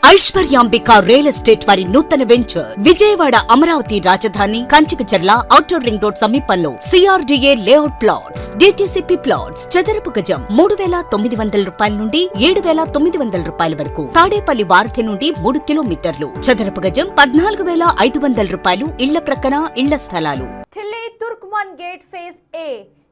Aishwaryambika real estate వారి నూతన venture Vijayawada Amaravati రాజధాని కంచికచర్ల ఔటర్ రింగ్ రోడ్ సమీపంలో CRDA layout plots DTCP plots చదరపు గజం 3,900 రూపాయల నుండి 7,900 రూపాయల వరకు. తాడేపల్లి వారధి నుండి 3 కిలోమీటర్లు. చదరపు గజం 14,500 రూపాయలు. ఇళ్ల ప్రక్కన ఇళ్ల స్థలాలు. ఢిల్లీ తుర్క్మన్ గేట్ ఫేజ్ ఏ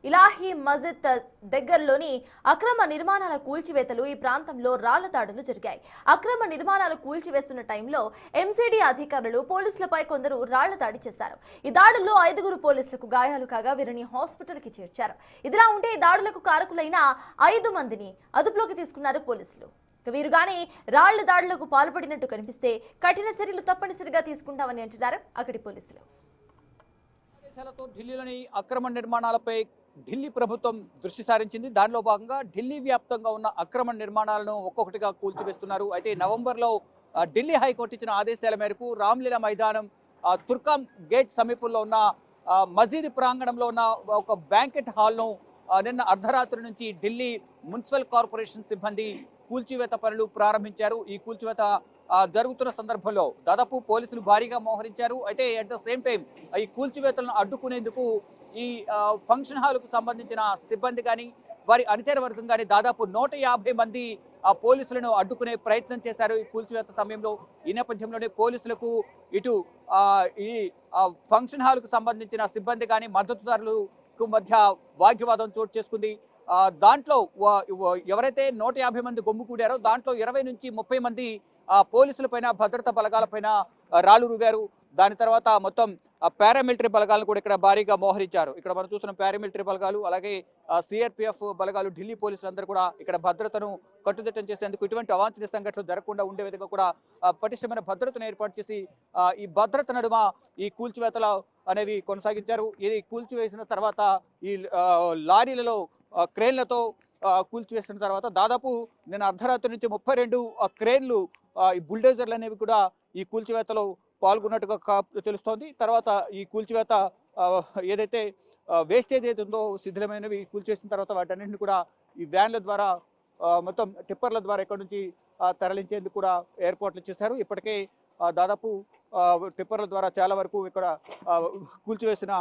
ఇలాహీ మస్జిద్ దగ్గరలోని అక్రమ నిర్మాణాల కూల్చివేతలు ఈ ప్రాంతంలో రాళ్ల దాడులు జరిగాయి. అక్రమ నిర్మాణాలు కూల్చివేస్తున్న టైంలో ఎంసీడీ అధికారులు పోలీసులపై కొందరు రాళ్ల దాడి చేశారు. ఈ దాడుల్లో 5 పోలీసులకు గాయాలు కాగా వీరిని హాస్పిటల్కి చేర్చారు. ఇదిలా ఉంటే ఈ దాడులకు కారకులైన 5 మందిని అదుపులోకి తీసుకున్నారు పోలీసులు. వీరు గానీ రాళ్ల దాడులకు పాల్పడినట్టు కనిపిస్తే కఠిన చర్యలు తప్పనిసరిగా తీసుకుంటామని అంటున్నారు అక్కడి పోలీసులు. ఢిల్లీలోని అక్రమ నిర్మాణాలపై ఢిల్లీ ప్రభుత్వం దృష్టి సారించింది. దానిలో భాగంగా ఢిల్లీ వ్యాప్తంగా ఉన్న అక్రమ నిర్మాణాలను ఒక్కొక్కటిగా కూల్చివేస్తున్నారు. అయితే నవంబర్లో ఢిల్లీ హైకోర్టు ఇచ్చిన ఆదేశాల మేరకు రామ్లీలా మైదానం తుర్కాం గేట్ సమీపంలో ఉన్న మసీదు ప్రాంగణంలో ఉన్న ఒక బ్యాంకెట్ హాల్ను నిన్న అర్ధరాత్రి నుంచి ఢిల్లీ మున్సిపల్ కార్పొరేషన్ సిబ్బంది కూల్చివేత పనులు ప్రారంభించారు. ఈ కూల్చివేత జరుగుతున్న సందర్భంలో దాదాపు పోలీసులు భారీగా మోహరించారు. అయితే అట్ ద సేమ్ టైం ఈ కూల్చివేతలను అడ్డుకునేందుకు ఈ ఫంక్షన్ హాల్కు సంబంధించిన సిబ్బంది కానీ వారి అనుచర వర్గం కానీ దాదాపు 150 మంది పోలీసులను అడ్డుకునే ప్రయత్నం చేశారు ఈ కూల్చివేత సమయంలో. ఈ నేపథ్యంలోనే పోలీసులకు ఇటు ఈ ఫంక్షన్ హాల్కు సంబంధించిన సిబ్బంది కానీ మద్దతుదారులకు మధ్య వాగ్వివాదం చోటు చేసుకుంది. దాంట్లో ఎవరైతే 150 మంది గుమ్ము కూడారో దాంట్లో 20 నుంచి 30 మంది పోలీసులపైన భద్రతా బలగాలపైన రాళ్లు రువ్వారు. దాని తర్వాత మొత్తం పారామిలిటరీ బలగాలను కూడా ఇక్కడ భారీగా మోహరించారు. ఇక్కడ మనం చూస్తున్న పారామిలిటరీ బలగాలు అలాగే సిఆర్పిఎఫ్ బలగాలు ఢిల్లీ పోలీసులందరూ కూడా ఇక్కడ భద్రతను కట్టుదిట్టం చేసేందుకు ఇటువంటి అవాంఛనీయ సంఘటనలు జరగకుండా ఉండే విధంగా కూడా పటిష్టమైన భద్రతను ఏర్పాటు చేసి ఈ భద్రత నడుమ ఈ కూల్చివేతలు అనేవి కొనసాగించారు. ఇది కూల్చివేసిన తర్వాత ఈ లారీలలో క్రేన్లతో కూల్చివేసిన తర్వాత దాదాపు నేను అర్ధరాత్రి నుంచి 32 క్రేన్లు ఈ బుల్డోజర్లు అనేవి కూడా ఈ కూల్చివేతలో పాల్గొన్నట్టుగా తెలుస్తోంది. తర్వాత ఈ కూల్చివేత ఏదైతే వేస్టేజ్ ఏది ఉందో శిథిలమైనవి కూల్చేసిన తర్వాత వాటన్నింటిని కూడా ఈ వ్యాన్ల ద్వారా మొత్తం టిప్పర్ల ద్వారా ఇక్కడ నుంచి తరలించేందుకు కూడా ఏర్పాట్లు చేశారు. ఇప్పటికే దాదాపు టిప్పర్ల ద్వారా చాలా వరకు ఇక్కడ కూల్చివేసిన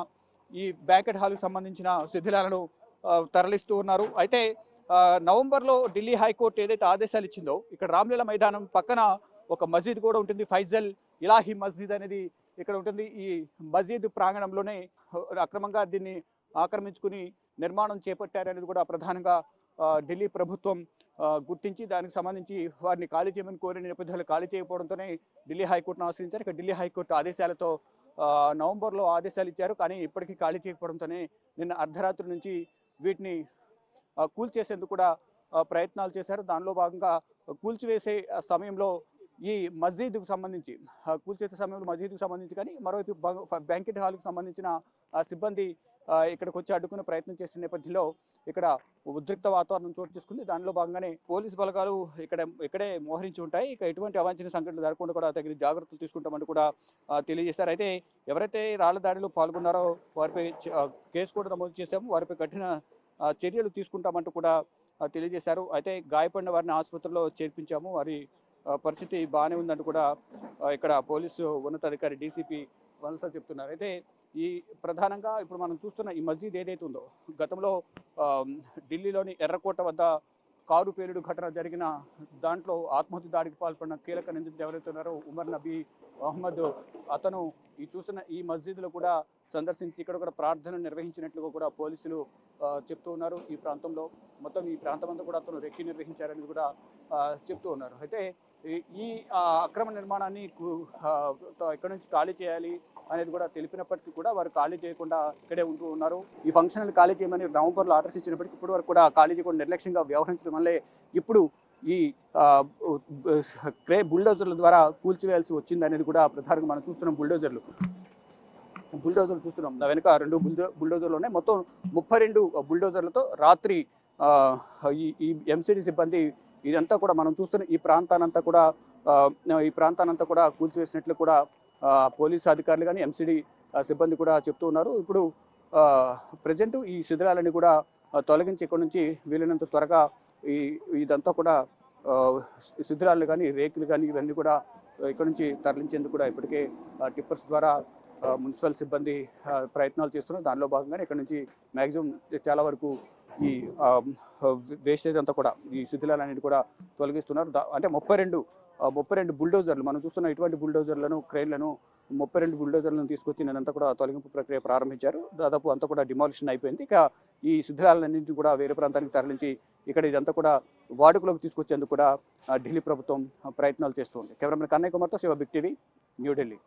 ఈ బ్యాంకెట్ హాల్కి సంబంధించిన శిథిలాలను తరలిస్తూ ఉన్నారు. అయితే నవంబర్లో ఢిల్లీ హైకోర్టు ఏదైతే ఆదేశాలు ఇచ్చిందో ఇక్కడ రామ్లీలా మైదానం పక్కన ఒక మస్జిద్ కూడా ఉంటుంది. ఫైజల్ ఇలాహీ మస్జిద్ అనేది ఇక్కడ ఉంటుంది. ఈ మస్జిద్ ప్రాంగణంలోనే అక్రమంగా దీన్ని ఆక్రమించుకుని నిర్మాణం చేపట్టారనేది కూడా ప్రధానంగా ఢిల్లీ ప్రభుత్వం గుర్తించి దానికి సంబంధించి వారిని ఖాళీ చేయమని కోరిన నేపథ్యంలో ఖాళీ చేయకపోవడంతోనే ఢిల్లీ హైకోర్టును ఆశ్రయించారు. ఇక ఢిల్లీ హైకోర్టు ఆదేశాలతో నవంబర్లో ఆదేశాలు ఇచ్చారు. కానీ ఇప్పటికీ ఖాళీ చేయకపోవడంతోనే నిన్న అర్ధరాత్రి నుంచి వీటిని కూల్చేసేందుకు కూడా ప్రయత్నాలు చేశారు. దానిలో భాగంగా కూల్చివేసే సమయంలో ఈ మస్జిద్కు సంబంధించి కూల్చేసే సమయంలో మస్జిద్కు సంబంధించి కానీ మరోవైపు బ్యాంకెట్ హాల్కి సంబంధించిన సిబ్బంది ఇక్కడికి వచ్చి అడ్డుకునే ప్రయత్నం చేసిన నేపథ్యంలో ఇక్కడ ఉద్రిక్త వాతావరణం చోటు చేసుకుంది. దానిలో భాగంగానే పోలీసు బలగాలు ఇక్కడే మోహరించి ఉంటాయి. ఇక ఎటువంటి అవాంఛనీయ సంఘటనలు జరగకుండా కూడా తగిన జాగ్రత్తలు తీసుకుంటామని కూడా తెలియజేశారు. అయితే ఎవరైతే రాళ్ల దాడిలో పాల్గొన్నారో వారిపై కేసు కూడా నమోదు చేశాము, వారిపై కఠిన చర్యలు తీసుకుంటామంటూ కూడా తెలియజేశారు. అయితే గాయపడిన వారిని ఆసుపత్రిలో చేర్పించాము, వారి పరిస్థితి బాగానే ఉందంటూ కూడా ఇక్కడ పోలీసు ఉన్నతాధికారి డీసీపీ వనస చెప్తున్నారు. అయితే ఈ ప్రధానంగా ఇప్పుడు మనం చూస్తున్న ఈ మస్జిద్ ఏదైతే ఉందో గతంలో ఢిల్లీలోని ఎర్రకోట వద్ద కారు పేలుడు ఘటన జరిగిన దాంట్లో ఆత్మహత్య దాడికి పాల్పడిన కీలక నిందితుడు ఎవరైతే ఉన్నారో ఉమర్ నబీ అహ్మద్ అతను ఈ చూస్తున్న ఈ మస్జిద్లో కూడా సందర్శించి ఇక్కడ కూడా ప్రార్థన నిర్వహించినట్లుగా కూడా పోలీసులు చెప్తూ ఉన్నారు. ఈ ప్రాంతంలో మొత్తం ఈ ప్రాంతం అంతా కూడా అతను రెక్కి నిర్వహించారని కూడా చెప్తూ ఉన్నారు. అయితే ఈ అక్రమ నిర్మాణాన్ని ఇక్కడ నుంచి ఖాళీ చేయాలి అనేది కూడా తెలిపినప్పటికీ కూడా వారు ఖాళీ చేయకుండా ఇక్కడే ఉంటూ ఉన్నారు. ఈ ఫంక్షన్ ఖాళీ చేయమని నవంబర్లో ఆర్డర్స్ ఇచ్చినప్పటికీ ఇప్పుడు వరకు కూడా ఖాళీ చేయకుండా నిర్లక్ష్యంగా వ్యవహరించడం వల్లే ఇప్పుడు ఈ బుల్డోజర్ల ద్వారా కూల్చివేయాల్సి వచ్చింది అనేది కూడా ప్రధానంగా మనం చూస్తున్నాం. బుల్డోజర్లు చూస్తున్నాం వెనుక 2 బుల్డోజర్లు ఉన్నాయి. మొత్తం 32 బుల్డోజర్లతో రాత్రి ఈ ఎంసీడీ సిబ్బంది ఇదంతా కూడా మనం చూస్తున్న ఈ ప్రాంతానంతా కూడా కూల్చివేసినట్లు కూడా పోలీసు అధికారులు కానీ ఎంసీడీ సిబ్బంది కూడా చెప్తూ ఉన్నారు. ఇప్పుడు ప్రజెంట్ ఈ శిథిలాలని కూడా తొలగించి ఇక్కడ నుంచి వీలైనంత త్వరగా ఇదంతా కూడా శిథిలాలు కానీ రేకులు కానీ ఇవన్నీ కూడా ఇక్కడ నుంచి తరలించేందుకు కూడా ఇప్పటికే టిప్పర్స్ ద్వారా మున్సిపల్ సిబ్బంది ప్రయత్నాలు చేస్తున్నారు. దానిలో భాగంగానే ఇక్కడ నుంచి మ్యాక్సిమం చాలా వరకు ఈ వేస్టేజ్ అంతా కూడా ఈ శిథిలాలన్నిటి కూడా తొలగిస్తున్నారు. అంటే 32 బుల్డోజర్లు మనం చూస్తున్న ఇటువంటి బుల్డోజర్లను క్రెయిన్లను 32 బుల్డోజర్లను తీసుకొచ్చి నేనంతా కూడా తొలగింపు ప్రక్రియ ప్రారంభించారు. దాదాపు అంతా కూడా డిమాలిషన్ అయిపోయింది. ఇక ఈ శిథిలాలన్నింటినీ కూడా వేరే ప్రాంతానికి తరలించి ఇక్కడ ఇదంతా కూడా వాడుకలోకి తీసుకొచ్చేందుకు కూడా ఢిల్లీ ప్రభుత్వం ప్రయత్నాలు చేస్తుంది. కెమెరామెన్ కన్నయ్య కుమార్తో శివ, బిగ్ టీవీ, న్యూఢిల్లీ.